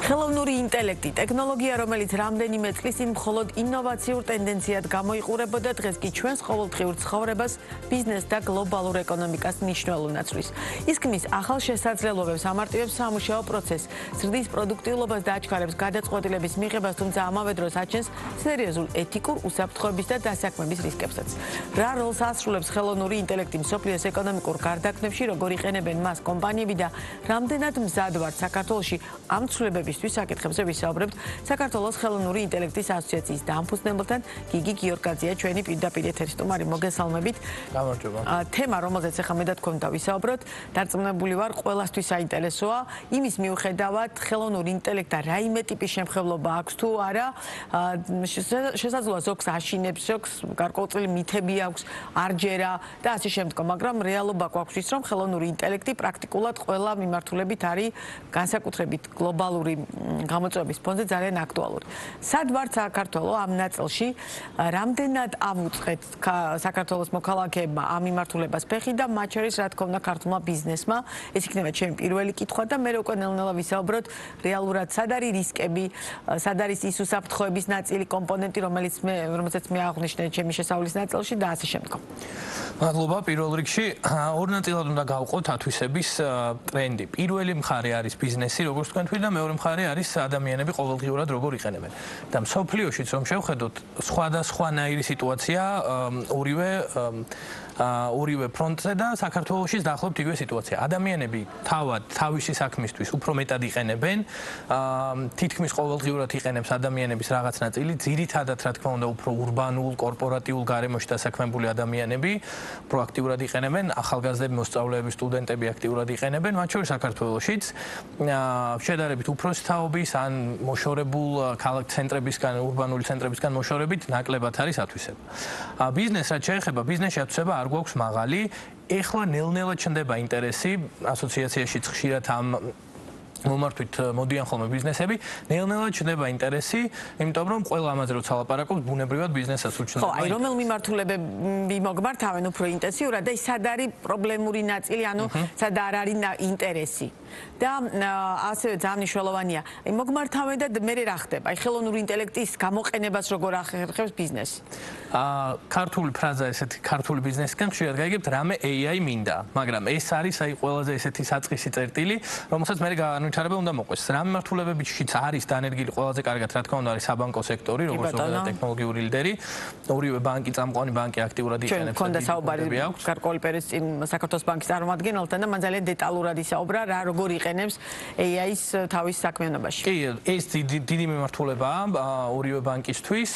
ხელოვნური ინტელექტი, ტექნოლოგია, რომელიც რამდენიმე წლის წინ მხოლოდ ინოვაციურ ტენდენციად გამოიყურებოდა, დღეს კი ჩვენს ყოველდღიურ ცხოვრებას, ბიზნესს და გლობალურ ეკონომიკას მნიშვნელოვნად აცვლის. ის ქმნის ახალ შესაძლებლობებს, ამარტივებს სამუშაო პროცესს, ზრდის პროდუქტიულობას და აჩქარებს გადაწყვეტილების მიღებას, თუმცა ამავე დროს აჩენს სერიოზულ ეთიკურ უსაფრთხოების და დასაქმების რისკებსაც. რა როლს ასრულებს ხელოვნური ინტელექტი მსოფლიოს ეკონომიკურ გარდაქმნებში, როგორ იყენებენ მას კომპანიები და რამდენად მზად ვართ საქართველოში ამ ცვლილებებისთვის საკითხებზე ვისაუბრებთ საქართველოს ხელოვნური ინტელექტის ასოციაციის დამფუძნებელთან გიგი გიორგაძეა ჩვენი პირდაპირ ეთერის სტუმარი. მოგესალმებით. გამარჯობა. თემა, რომელზეც ახლა მე და თქვენ დავისაუბროთ, დარწმუნებული ვარ, ყველასთვის საინტერესოა. იმის მიუხედავად, ხელოვნურ ინტელექტთან რაიმე ტიპის შემხებლობა აქვს თუ არა, შესაძლოა ზოგს აშინებს, ზოგს გარკვეული მითები აქვს, არჯერა და ასე შემდგომ, მაგრამ რეალობა გვაქვს ის, რომ ხელოვნური ინტელექტი პრაქტიკულად ყველა მიმართულებით არის განსაკუთრებით გლობალური გამოწვევების ფონზე ძალიან აქტუალური. სად ვართ საქართველო ამ ნაწილში, რამდენად ავუწყეთ საქართველოს მოქალაქეებმა ამ მიმართულებას ფეხი და მათ შორის რა თქმა უნდა ქართულმა ბიზნესმა, ეს იქნება ჩემი პირველი კითხვა და მე უკვე ნელ-ნელა ვისაუბროთ რეალურად სად არის რისკები, სად არის ის უსაფრთხოების ნაწილი, კომპონენტი, რომელსაც მე აღვნიშნე ჩემი შესავლის ნაწილში და ასე შემდგომ. მადლობა. პირველ რიგში ორ ნაწილად უნდა გავყოთ ათვისების ტრენდი. პირველი მხარე არის ბიზნესი, როგორც თქვენ თქვით და მეორე მხარე არის ადამიანები ყოველდღიურად როგორ იყენებენ. და მსოფლიოშიც რომ შევხედოთ, სხვადასხვანაირი სიტუაცია ორივე ფრონტზე და საქართველოშიც დაახლოებით იგივე სიტუაცია. ადამიანები თავისი საქმისთვის უფრო მეტად იყენებენ, თითქმის ყოველდღიურად იყენებს ადამიანების რაღაც ნაწილი, ძირითადად რა თქმა უნდა უფრო ურბანულ, კორპორატიულ გარემოში დასაქმებული ადამიანები პროაქტიურად იყენებენ, ახალგაზრდები, მოსწავლეები, სტუდენტები აქტიურად იყენებენ, მათ შორის საქართველოშიც შედარებით უფროსი თაობის ან მოშორებულ ქალაქ ცენტრებისგან, ურბანული ცენტრებისგან მოშორებით ნაკლებად არის ათვისება. ბიზნესს რაც შეეხება, ბიზნესში ათვისება არ გვაქვს მაღალი. ეხლა ნელ-ნელა ჩნდება ინტერესი ასოციაციაშიც ხშირად ამ მომართვით მოდიან ხოლმე ბიზნესები, ნელ-ნელა ჩნდება ინტერესი, იმიტომ რომ ყველა ამაზე როცა ლაპარაკობს, ბუნებრივად ბიზნესსაც უჩნდება. ხო, აი რომელ მიმართულებები მოგმართავენ უფრო ინტენსიურად და სად არის პრობლემური ნაწილი, ანუ სად არ არის ინტერესი. და ასევე ძალიან მნიშვნელოვანია, მოგმართავენ და მე რა ხდება? აი ხელოვნური ინტელექტის გამოყენებას როგორ ახერხებს ბიზნესი? ქართული ფრაზა ესეთი, ქართული ბიზნესიდან ხშირად გაიგებთ რამე AI მინდა, მაგრამ ეს არის აი ყველაზე ესეთი საწყისი წერტილი, რომელსაც მე განვითარება უნდა მოყვეს. რა მიმართულებებიც არის დანერგილი ყველაზე კარგად, რა თქმა უნდა, არის საბანკო სექტორი, როგორც ზოგადად ტექნოლოგიური ლიდერი. ორივე ბანკი, წამყვანი ბანკი აქტიურად იყენებს. ჩვენ საუბარი გარკვეული პერიოდის წინ საქართველოს ბანკის წარმომადგენელთან და მან ძალიან დეტალურად ისაუბრა, რა როგორ იყენებს AI-ს თავის საქმიანობაში. კი, ეს დიდი მიმართულებაა ორივე ბანკისთვის,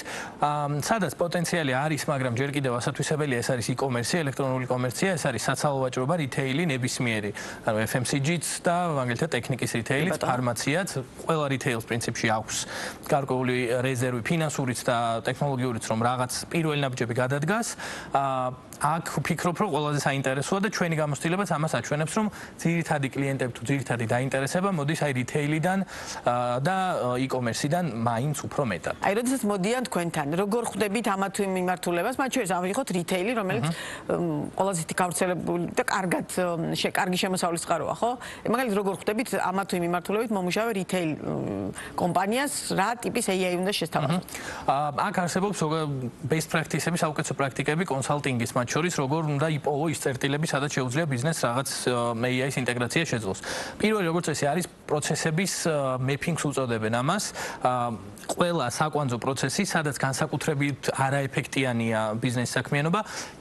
სადაც პოტენციალი არის, მაგრამ ჯერ კიდევ ასათვისებელია, ეს არის e-commerce, ელექტრონული კომერცია, ეს არის საცალო ვაჭრობა, რიტეილი, ნებისმიერი, ანუ FMCG-ც და მაგალითად ტექნიკის რიტეილიც, ფარმაციაც, ყველა რიტეილს პრინციპში აქვს გარკვეული რეზერვი, ფინანსურიც და ტექნოლოგიურიც, რომ რაღაც პირველი ნაბიჯები გადადგას. აქ ვფიქრობ, რომ ყველაზე საინტერესოა და ჩვენი გამოცდილებაც ამას აჩვენებს, რომ ძირითადი კლიენტები თუ ძირითადი დაინტერესება მოდის აი რიტეილიდან და e-commerce-დან მაინც უფრო მეტად. აი, როდესაც მოდიან თქვენთან, როგორ ხვდებით ამა თუ იმ მიმართულებას, მათ შორის ავიღოთ რიტეილი, რომელიც ყველაზე გავრცელებული და კარგი შემოსავლის წყაროა, ხო? მაგალითად, როგორ ხვდებით ამა თუ იმ მიმართულებით მომუშავე რიტეილ კომპანიას, რა ტიპის AI უნდა შესთავაზოს? აქ არსებობს best practice-ები, საუკეთესო პრაქტიკები კონსალტინგის, მათ შორის როგორ უნდა იპოვო ის წერტილები, სადაც შეუძლია ბიზნესს რაღაც AI-ის ინტეგრაცია შეძლოს. პირველი როგორც წესი არის პროცესების mapping-ს უწოდებენ ამას. ყველა საკვანძო პროცესი, სადაც განსაკუთრებით არაეფექტიანია ბიზნეს საქმიანობა,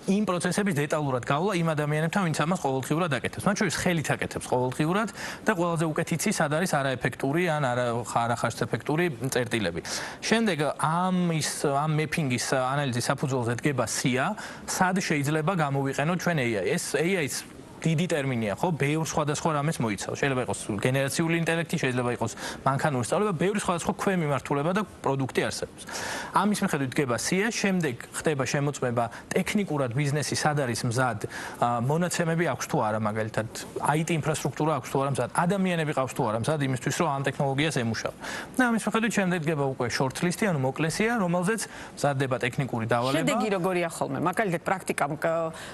იმ პროცესების დეტალურად გავლა იმ ადამიანებთან, ვინც ამას ყოველდღიურად აკეთებს. მათ შორის ხელით აკეთებს ყოველდღიურად და ყველაზე უკეთ იცის, სად არის არაეფექტური ან არახარჯეფექტური წერტილები. შემდეგ ამ mapping-ის ანალიზის საფუძველზე დგება სია, სად შეიძლება გამოვიყენოთ ჩვენ AI. ეს AI-ს დიდი ტერმინია, ხო? ბევრ სხვადასხვა რამეს მოიცავს. შეიძლება იყოს გენერაციული ინტელექტი, შეიძლება იყოს მანქანური სწავლება, ბევრი სხვადასხვა ქვემიმართულება და პროდუქტი არსებობს. ამის მიხედვით დგება სია, შემდეგ ხდება შემოწმება ტექნიკურად ბიზნესი სად არის მზად, მონაცემები აქვს თუ არა, მაგალითად, IT ინფრასტრუქტურა აქვს თუ არა მზად, ადამიანები ყავს თუ არა მზად იმისთვის, რომ ამ ტექნოლოგიას ემუშავა. და ამის მიხედვით შემდეგ დგება უკვე short-list-ი, ანუ მოკლესია, რომელზეც მზადდება ტექნიკური დავალება. შედეგი როგორია ხოლმე? მაგალითად,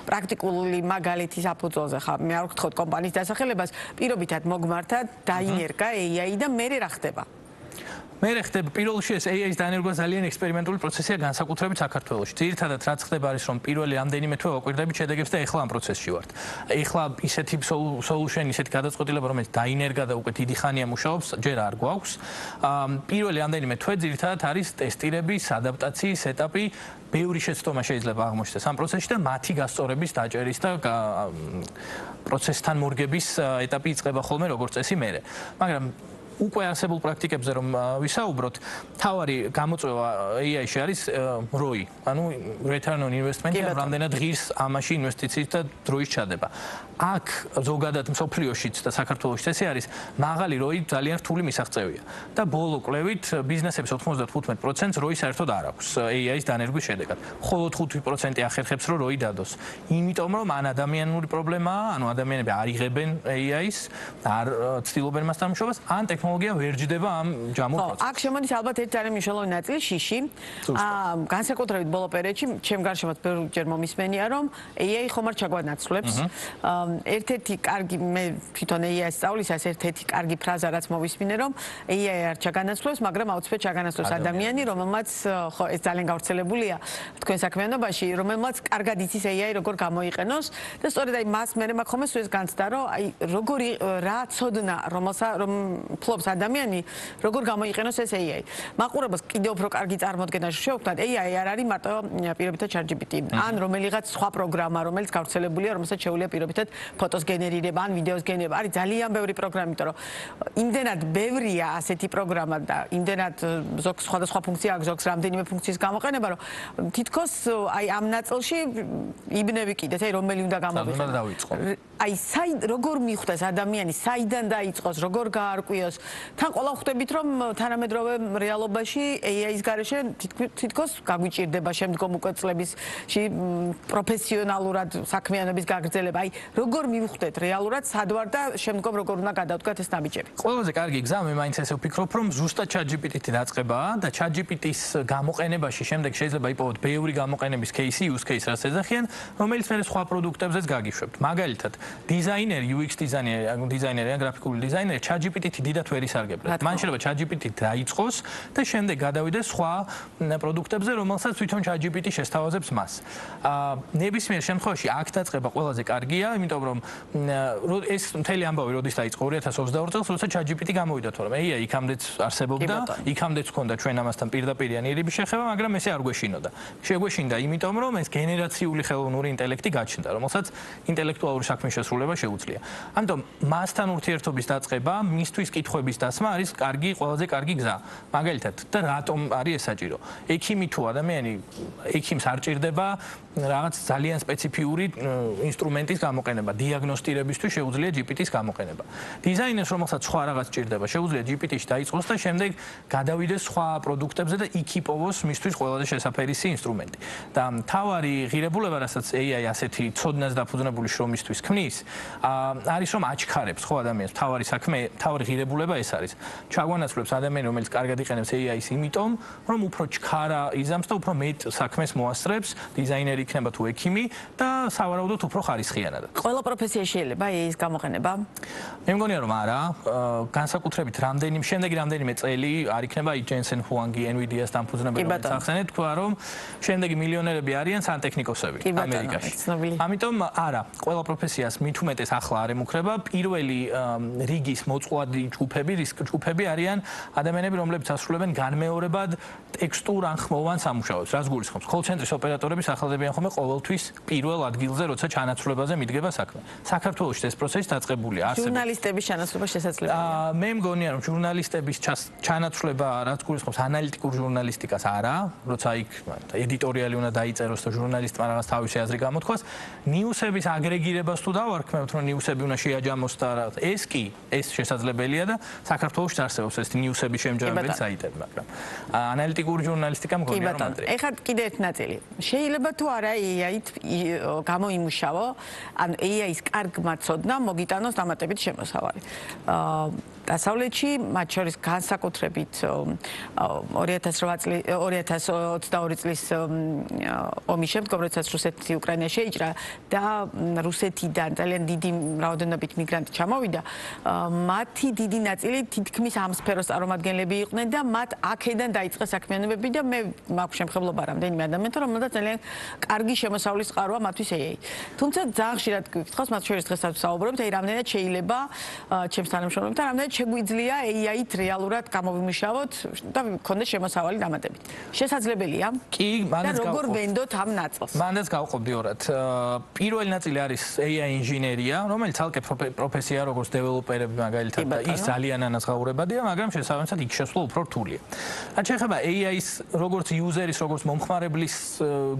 პრაქტიკული მაგალითი საფუძველზე ხა მე არ ვგთხოვთ კომპანიის დასახელებას, პირობითად მოგმართა, დაინერგა AI და მე რა ხდება? მე ხდება პირველ რიგში ეს AI-ის დანერგვა ძალიან ექსპერიმენტული პროცესია განსაკუთრებით საქართველოში. ძირითადად რაც ხდება არის რომ პირველი რამდენიმე თვე ვაკვირდებით შედეგებს და ეხლა ამ პროცესში ვართ. ეხლა ისეთი solution, ისეთი გადაწყვეტილება რომელიც დაინერგა და უკვე დიდი ხანია მუშაობს, ჯერ არ გვაქვს. პირველი რამდენიმე თვე ძირითადად არის ტესტირების, ადაპტაციის ეტაპი. ბევრი შეცდომა შეიძლება აღმოჩნდეს ამ პროცესში და მათი გასწორების, დაჭერის და პროცესთან მორგების ეტაპი იწყება ხოლმე როგორც წესი მერე. მაგრამ უკვე არსებულ პრაქტიკებზე რომ ვისაუბროთ, თავარი გამოწვევა AI-ში არის ROI, ანუ return on investment, რამდენად ღირს ამაში ინვესტიციის და დროის ჩადება. აქ ზოგადად მსოფლიოშიც და საქართველოშიც ესე არის, მაღალი ROI ძალიან რთული მისაღწევია. და ბოლო კვლევით ბიზნესების 95%-ს ROI საერთოდ არ აქვს AI-ის დანერგვის შედეგად. მხოლოდ 5% ახერხებს რომ ROI დადოს. იმიტომ რომ ან ადამიანური პრობლემაა, ანუ ადამიანები არ იღებენ AI-ს, არ ცდილობენ მასთან მუშაობას, ან ტექნოლოგია ვერ ჯდება ამ ჯამურ პროცესს. აქ შემოდის ალბათ ერთი ძალიან მნიშვნელოვანი ნაწილი შიში. განსაკუთრებით ბოლო პერიოდში ჩემ გარშემოც ბევრჯერ მომისმენია რომ AI ხომ არ ჩაგვანაცვლებს. ერთ-ერთი კარგი მე თვითონ AI-ს სწავლისას ერთ-ერთი კარგი ფრაზა რაც მოვისმინე რომ AI არ ჩაგანაცვლებს, მაგრამ აუცილებლად ჩაგანაცვლებს ადამიანი, რომელმაც ხო ეს ძალიან გავრცელებულია თქვენ საქმიანობაში, რომელმაც კარგად იცის AI როგორ გამოიყენოს და სწორედ აი მას მე მაქვს ხომ ეს განცდა რომ აი როგორი რა ცოდნა რომ ფლობს ადამიანი როგორ გამოიყენოს ეს AI. მაყურებელს კიდევ უფრო კარგი წარმოდგენა შევხვდათ AI არ არის მარტო პირობითად ChatGPT. ან რომელიღაც სხვა პროგრამა, რომელიც გავრცელებულია, რომელსაც შეუძლია პირობითად ფოტოს გენერირება, ან ვიდეოს გენერირება. არის ძალიან ბევრი პროგრამა, იმიტომ რომ იმდენად ბევრია ასეთი პროგრამა და იმდენად ზოგ სხვადასხვა ფუნქცია აქვს, ზოგს რამდენიმე ფუნქციის გამოყენება, რომ თითქოს აი ამ ნაწილში იბნევი კიდეც, აი რომელი უნდა გამოვიყენო. აი როგორ მიხვდეს ადამიანი, საიდან დაიწყოს, როგორ გაარკვიოს. თან ყველა ხვდებით რომ თანამედროვე რეალობაში AI-ის გარეშე თითქოს გაგვიჭირდება შემდგომ უკვე წლებისში პროფესიონალურად საქმიანობის გაგრძელება. აი როგორ მივხვდეთ რეალურად სად ვარ და შემდგომ როგორ უნდა გადავდგათ ეს ნაბიჯები. ყველაზე კარგი გზა მე მაინც ესე ვფიქრობ რომ ზუსტად ChatGPT-ით დაწყებაა და ChatGPT-ის გამოყენებაში შემდეგ შეიძლება იპოვოთ ბევრი გამოყენების кейსი, use case რაც ეძახიან, რომელიც მე სხვა პროდუქტებზეც გაგიშვებთ. მაგალითად, დიზაინერი, UX დიზაინერი, გრაფიკული დიზაინერი ChatGPT-ით დიდად ვერ ისარგებლებს. მან შეიძლება ChatGPT-ით დაიწყოს და შემდეგ გადავიდეს სხვა პროდუქტებზე, რომელსაც თვითონ ChatGPT შესთავაზებს მას. ნებისმიერ შემთხვევაში აქ დაწყება ყველაზე კარგია, იმიტომ რომ ეს მთელი ამბავი როდის დაიწყო 2022 წელს, როცა ChatGPT გამოვიდა, თორემ AI იქამდეც არსებობდა, იქამდეც ჰქონდა ჩვენ ამასთან პირდაპირიანი ირიბი შეხება, მაგრამ ესე არ გვეშინოდა. შეგვეშინდა, იმიტომ რომ ეს გენერაციული ხელოვნური ინტელექტი გაჩნდა, რომელსაც ინტელექტუალური საქმის შესრულება შეუძლია. ამიტომ მასთან ურთიერთობის დაწყება, მისთვის კითხვების დასმა არის კარგი, ყველაზე კარგი გზა. მაგალითად, და რატომ არის ეს საჭირო? ექიმი თუ ადამიანი ექიმს არ ჭირდება რაღაც ძალიან სპეციფიური ინსტრუმენტის გამოყენება, დიაგნოსტირებისთვის შეუძლია GPT-ის გამოყენება. დიზაინერს რომელსაც სხვა რაღაც ჭირდება, შეუძლია GPT-ში დაიწყოს და შემდეგ გადავიდეს სხვა პროდუქტებზე და იქ იპოვოს მისთვის ყველაზე შესაფერისი ინსტრუმენტი. და მთავარი ღირებულება, რასაც AI ასეთი ცოდნას დაფუძნებული შრომისთვის ქმნის, არის რომ აჩქარებს ხო ადამიანს. მთავარი საქმე, მთავარი ღირებულება ეს არის. ჩაგვანაცვლებს ადამიანი, რომელიც კარგად იყენებს AI-ს, იმიტომ რომ უფრო ჩქარა იზამს და უფრო მეტ საქმეს მოასწრებს, დიზაინერი იქნება თუ ექიმი და სავარაუდოდ უფრო ხარისხიანად. ყველა პროფესიაში შეიძლება AI-ის გამოყენება? მე მგონია რომ არა, განსაკუთრებით რამდენიმე წელი არ იქნება Jensen Huang-ი NVIDIA-ს დამფუძნებელი სახსენე თქვა რომ შემდეგი მილიონერები არიან სანტექნიკოსები ამერიკაში. ამიტომ არა, ყველა პროფესიას მით უმეტეს ახლა არ ემუქრება. პირველი რიგის მოწყვლადი ჯგუფები არიან ადამიანები, რომლებიც ასრულებენ განმეორებად ტექსტურ ან ხმოვან სამუშაოებს. რაც გულისხმობს, კოლ-ცენტრის ოპერატორები სახელდებიან ხოლმე ყოველთვის პირველ ადგილზე, როცა ჩანაცვლებაზე მიდგება საქმე. საქართველოში ეს პროცესი დაწყებულია. ჟურნალისტების ჩანაცვლება შესაძლებელია. მე მგონია რომ ჟურნალისტების ჩანაცვლება, რაც გულისხმობს ანალიტიკურ ჟურნალისტიკას არა, როცა იქ ედიტორიალი უნდა დაიწეროს და ჟურნალისტმა რაღაც თავისი აზრი გამოთქვას, ნიუსების აგრეგირებას თუ დავარქმევთ, რომ ნიუსები უნდა შეაჯამოს და ეს კი ეს შესაძლებელია და საქართველოში არსებობს ეს ნიუსების შემჯარებელი საიტები, მაგრამ ანალიტიკური ჟურნალისტიკა მგონია რომ ადრე. ეხლა კიდე ერთ ნაწილი. შეიძლება თუ არა AI-ით გამოიმუშავო, ან AI-ის კარგმა ცოდნამ მოგიტანოს დამატებით შემოსავალი. დასავლეთში, მათ შორის განსაკუთრებით 2022 წლის ომის შემდგომ, როდესაც რუსეთი უკრაინას შეიჭრა და რუსეთიდან ძალიან დიდი რაოდენობით მიგრანტი ჩამოვიდა, მათი დიდი ნაწილი თითქმის ამ სფეროს წარმომადგენლები იყვნენ და მათ აქედან დაიწყეს საქმიანობები და მე მაქვს შემხებლობა რამდენიმე ადამიანთან, რომელთაც ძალიან კარგი შემოსავლის წყაროა მათთვის AI. თუმცა ძალიან ხშირად გიკითხავს, მათ შორის დღესაც ვსაუბრობთ, აი რამდენად შეიძლება ჩემს თანამშრომლებთან, რამდენად შეგვიძლია AI-ით რეალურად გამოვიმუშავოთ და გქონდეს შემოსავალი დამატებით. შესაძლებელია? კი, მანდაც და როგორ ვენდოთ ამ ნაწილს? მანდაც გავყოფდი ორად. პირველი ნაწილი არის AI ინჟინერია, რომელიც ცალკე პროფესია, როგორც დეველოპერები მაგალითად და ის ძალიან ანაზღაურებადია, მაგრამ შესაბამისად იქ შესვლა უფრო რთულია. რაც შეეხება AI-ის როგორც იუზერის, როგორც მომხმარებლის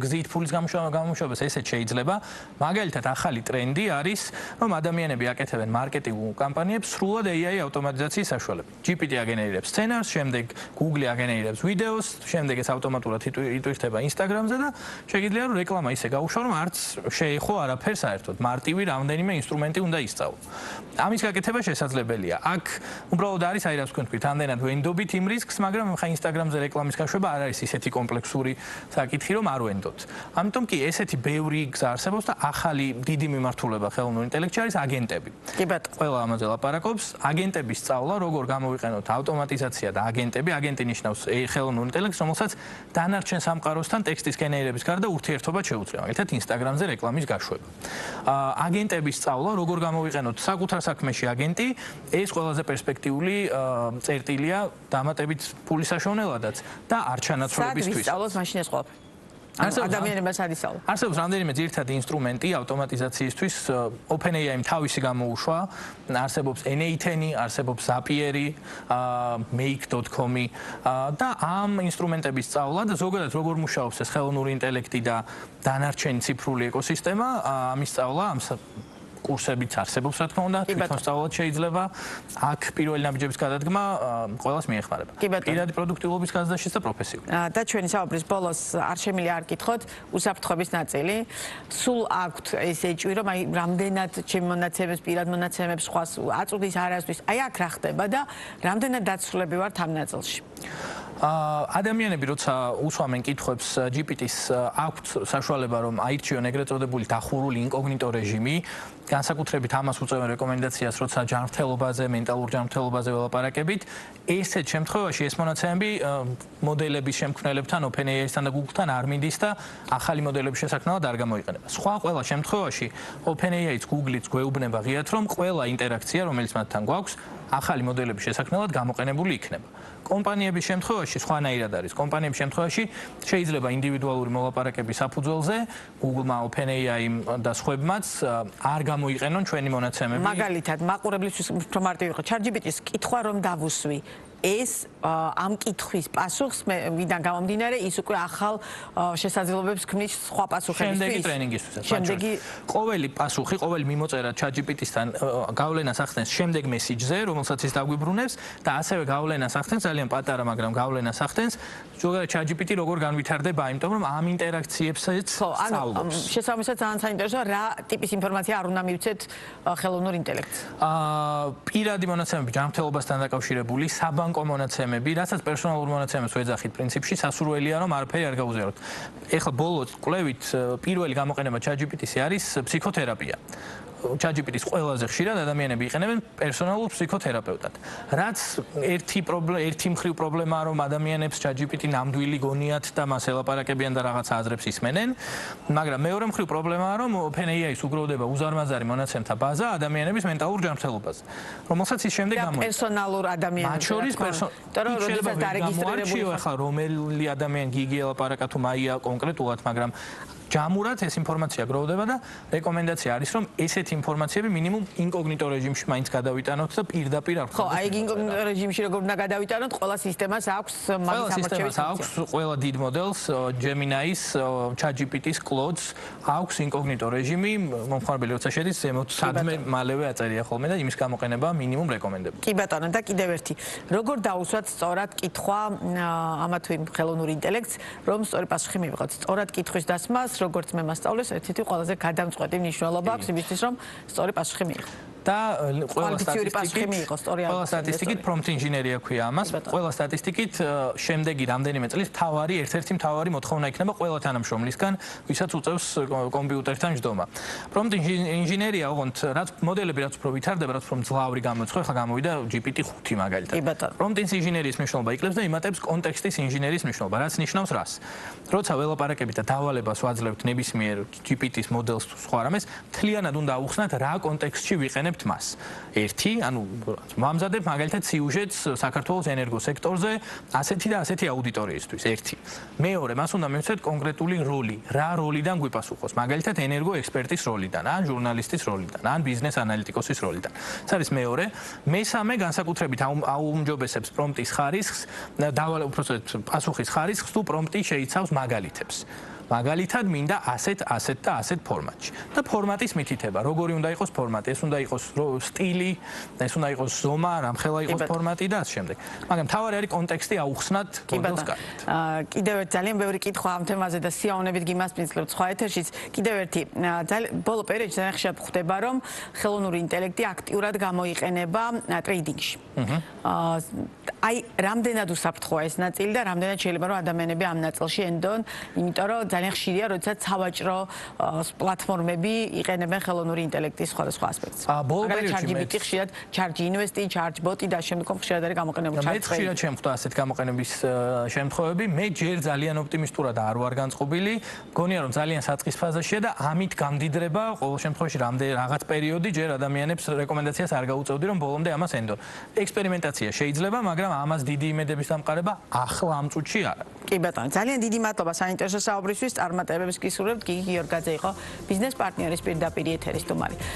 გზით ფულის გამომუშავებას, ესეც შეიძლება. მაგალითად, ახალი ტრენდი არის, რომ ადამიანები აკეთებენ მარკეტინგ კამპანიებს სრულად AI ავტომატიზაციის საშუალებით. GPT აგენერირებს სცენარს, შემდეგ Google აგენერირებს ვიდეოს, შემდეგ ეს ავტომატურად იტვირთება Instagram-ზე და შეიძლება რომ რეკლამა ისე გაუშვა, რომ არც შეეხო არაფერს საერთოდ. მარტივი რამდენიმე ინსტრუმენტი უნდა ისწავლო. ამის გაკეთება შესაძლებელია. აქ უბრალოდ არის, აი რაც თქვენ თქვით, ამდენად ვენდობით იმ რისკს, მაგრამ ხა Instagram-ზე რეკლამის გაშვება არ არის ისეთი კომპლექსური საკითხი, რომ არ ვენდოთ. ამიტომ კი ესეთი ბევრი გზა არსებობს და ახალი დიდი მიმართულება ხელოვნურ ინტელექტში არის აგენტები. კი ბატონო. ყველა ამაზე ლაპარაკობს. აგენტების სწავლა, როგორ გამოვიყენოთ ავტომატიზაცია და აგენტები. აგენტი ნიშნავს ხელოვნურ ინტელექტს, რომელსაც დანარჩენ სამყაროსთან ტექსტის გენერირების გარდა ურთიერთობა შეუძლია. მაგალითად, Instagram-ზე რეკლამის გაშვება. აგენტების სწავლა, როგორ გამოვიყენოთ საკუთარ საქმეში აგენტი, ეს ყველაზე პერსპექტიული წერტილია დამატებით ფულის საშუალებადაც და არჩანაცვლებისთვის. სად ვისწავლოთ მაშინ ეს ყველაფერი? ადამიანებსაც ადისწავლო. არსებობს რამდენიმე ძირითადი ინსტრუმენტი ავტომატიზაციისთვის, OpenAI-მ თავისი გამოუშვა, არსებობს N8-ი, არსებობს Zapier-ი, make.com-ი და ამ ინსტრუმენტების სწავლა და ზოგადად როგორ მუშაობს ეს ხელოვნური ინტელექტი და დანარჩენი ციფრული ეკოსისტემა, ამის სწავლა ამ კურსებიც არსებობს, რა თქმა უნდა, თვითონ სწავლად შეიძლება. აქ პირველი ნაბიჯების გადადგმა ყველას მიეხმარება. პირადი პროდუქტიულობის გაზრდაშიც და პროფესიულად. და ჩვენი საუბრის ბოლოს არ შემიძლია არ გითხოთ უსაფრთხოების ნაწილი. სულ აქვთ ეს ეჭვი, რომ აი რამდენად ჩემი მონაცემებს, პირად მონაცემებს სხვას აწვდის არასდროს. აი აქ რა ხდება და რამდენად დაცულები ვართ ამ ნაწილში? ადამიანები როცა უსვამენ კითხვებს GPT-ს აქვთ საშუალება რომ აირჩიონ ეგრეთ წოდებული დახურული ინკოგნიტო რეჟიმი, განსაკუთრებით ამას უწევენ რეკომენდაციას, როცა ჯანმრთელობაზე, მენტალურ ჯანმრთელობაზე ველაპარაკებით, ესეთ შემთხვევაში ეს მონაცემები მოდელების შემქმნელებთან, OpenAI-სთან და Google-თან არ მიდის და ახალი მოდელების შესაქმნელად არ გამოიყენება. სხვა ყველა შემთხვევაში OpenAI-ც, Google-იც გვეუბნება ღიად, რომ ყველა ინტერაქცია, რომელიც მათთან გვაქვს, ახალი მოდელების შესაქმნელად გამოყენებული იქნება. კომპანიების შემთხვევაში სხვანაირად არის. კომპანიების შემთხვევაში შეიძლება ინდივიდუალური მოლაპარაკების საფუძველზე Google-მა, OpenAI-მ და სხვებმაც არ გამოიყენონ ჩვენი მონაცემები. მაგალითად, მაყურებლისთვის უფრო მარტივი იყო. ChatGPT-ს კითხვა რომ დავუსვი. ეს ამ კითხვის პასუხს მე ვიდან გამომდინარე ის უკვე ახალ შესაძლებლობებს ქმნის სხვა პასუხებისთვის. შემდეგი ტრენინგისთვისაც. შემდეგი ყოველი პასუხი, ყოველი მიმოწერა ChatGPT-სთან გავლენას ახდენს შემდეგ მესიჯზე, რომელსაც ის დაგვიბრუნებს და ასევე გავლენას ახდენს, ძალიან პატარა, მაგრამ გავლენას ახდენს, ზოგადად ChatGPT როგორ განვითარდება, იმიტომ რომ ამ ინტერაქციებსაც სწავლობს. შესაბამისად ძალიან საინტერესოა, რა ტიპის ინფორმაცია არ უნდა მივცეთ ხელოვნურ ინტელექტს. პირადი მონაცემები ჯანმრთელობასთან დაკავშირებული, საბანკო მონაცემები, რასაც პერსონალურ მონაცემებს ვეძახით პრინციპში, სასურველია რომ არაფერი არ გაუზიაროთ. ეხლა ბოლოს კვლევით პირველი გამოყენება ChatGPT-ს არის ფსიქოთერაპია. ChatGPT-ს ყველაზე ხშირად ადამიანები იყენებენ პერსონალურ ფსიქოთერაპევტად. რაც ერთი მხრივ პრობლემაა, რომ ადამიანებს ChatGPT ნამდვილი გონიათ და მას ელაპარაკებიან და რაღაც აზრებს ისმენენ, მაგრამ მეორე მხრივ პრობლემაა, რომ OpenAI-ს უგროვდება უზარმაზარი მონაცემთა ბაზა ადამიანების მენტალურ ჯანმრთელობაზე, რომელსაც ის შემდეგ გამოიყენება. პერსონალურ ადამიანებს. მათ შორის როდესაც დარეგისტრირებული ახლა რომელი ადამიანი გიგი ელაპარაკა თუ მაია კონკრეტულად, მაგრამ ჯამურად ეს ინფორმაცია გროვდება და რეკომენდაცია არის რომ ესეთი ინფორმაციები მინიმუმ ინკოგნიტო რეჟიმში მაინც გადავიტანოთ და პირდაპირ არ ხო, აი ინკოგნიტო რეჟიმში როგორ უნდა გადავიტანოთ, ყველა სისტემას აქვს მაგის ამორჩევის აქვს, ყველა დიდ მოდელს, Gemini-ის, ChatGPT-ის, Claude-ს აქვს ინკოგნიტო რეჟიმი, მომხმარებელი როცა შედის, ზემოთ სადმე მალევე აწერია ხოლმე და იმის გამოყენება მინიმუმ რეკომენდებული. კი ბატონო, და კიდევ ერთი. როგორ დაუსვათ სწორად კითხვა ამა თუ იმ ხელოვნურ ინტელექტს, რომ სწორი პასუხი მივიღოთ. სწორად კითხვის დასმას როგორც მე მასწავლეს, ერთ-ერთი ყველაზე გადამწყვეტი მნიშვნელობა აქვს იმისთვის, რომ სწორი პასუხი მიიღო. და კვალიფიციური პასუხი მიიღო სწორია. ყველა სტატისტიკით prompt engineer-ია ქვია ამას. ყველა სტატისტიკით შემდეგი რამდენიმე წლის ერთ-ერთი მთავარი მოთხოვნა იქნება ყველა თანამშრომლისგან, ვისაც უწევს კომპიუტერთან ჯდომა. prompt engineer-ია ოღონდ რაც მოდელები რაც უფრო ვითარდება, რაც უფრო მძლავრი გამოიცხო, ხა გამოვიდა GPT-5 მაგალითად. prompt engineer-ის მნიშვნელობა იკლებს და იმატებს კონტექსტის ინჟინერის მნიშვნელობა, რაც ნიშნავს რას? როცა ველაპარაკებით და დავალებას ვაძლევთ ნებისმიერ GPT-ის მოდელს თუ სხვა რამეს, მთლიანად უნდა აუხსნათ რა კონტექსტში ვიყენებთ მას. ერთი, ანუ ვამზადებ მაგალითად სიუჟეტს საქართველოს ენერგოსექტორზე, ასეთი და ასეთი აუდიტორიისთვის. ერთი. მეორე, მას უნდა მივცეთ კონკრეტული როლი. რა როლიდან გვიპასუხოს? მაგალითად ენერგო ექსპერტის როლიდან, ან ჟურნალისტის როლიდან, ან ბიზნეს ანალიტიკოსის როლიდან. ეს არის მეორე. მესამე, განსაკუთრებით აუმჯობესებს პრომპტის ხარისხს, პასუხის ხარისხს თუ პრომპტი შეიცავს მაგალითებს. მაგალითად მინდა ასეთ და ასეთ ფორმატში. და ფორმატის მითითება, როგორი უნდა იყოს ფორმატი, ეს უნდა იყოს სტილი, ეს უნდა იყოს ზომა, რამხელა იყოს ფორმატი და ასე შემდეგ. მაგრამ თავარი არის კონტექსტი აუხსნათ მოდელს კარგად. კიდევ ერთ ძალიან ბევრი კითხვა ამ თემაზე და სიამოვნებით გიმასპინძლებთ სხვა ეთერშიც. კიდევ ერთი ბოლო პერიოდში ძალიან ხშირად ხვდება, რომ ხელოვნური ინტელექტი აქტიურად გამოიყენება ტრეიდინგში. აი, რამდენად უსაფრთხოა ეს ნაწილი და რამდენად შეიძლება რომ ადამიანები ამ ნაწილში ენდონ, იმიტომ რომ ძალიან ხშირია, როდესაც სავაჭრო პლატფორმები იყენებენ ხელოვნური ინტელექტის სხვადასხვა ასპექტს. ბოლო პერიოდში ChatGPT ხშირად ChargeInvest, ChargeBot და შემდგომ ხშირად არის გამოყენებული. მე ხშირად შემხვდა ასეთ გამოყენების შემთხვევები. მე ჯერ ძალიან ოპტიმისტურად არ ვარ განწყობილი. მგონია რომ ძალიან საწყის ფაზაშია და ამით გამდიდრება ყოველ შემთხვევაში რაღაც პერიოდი ჯერ ადამიანებს რეკომენდაციას არ გაუწევდი რომ ბოლომდე ამას ენდონ. ექსპერიმენტაცია შეიძლება, მაგრამ ამას დიდი იმედების დამყარება ახლა ამ წუთში არა. კი ბატონო, ძალიან დიდი მადლობა საინტერესო საუბრისთვის. წარმატებებს გისურვებთ. გიგი გიორგაძე იყო ბიზნეს პარტნიორის პირდაპირ ეთერის სტუმარი.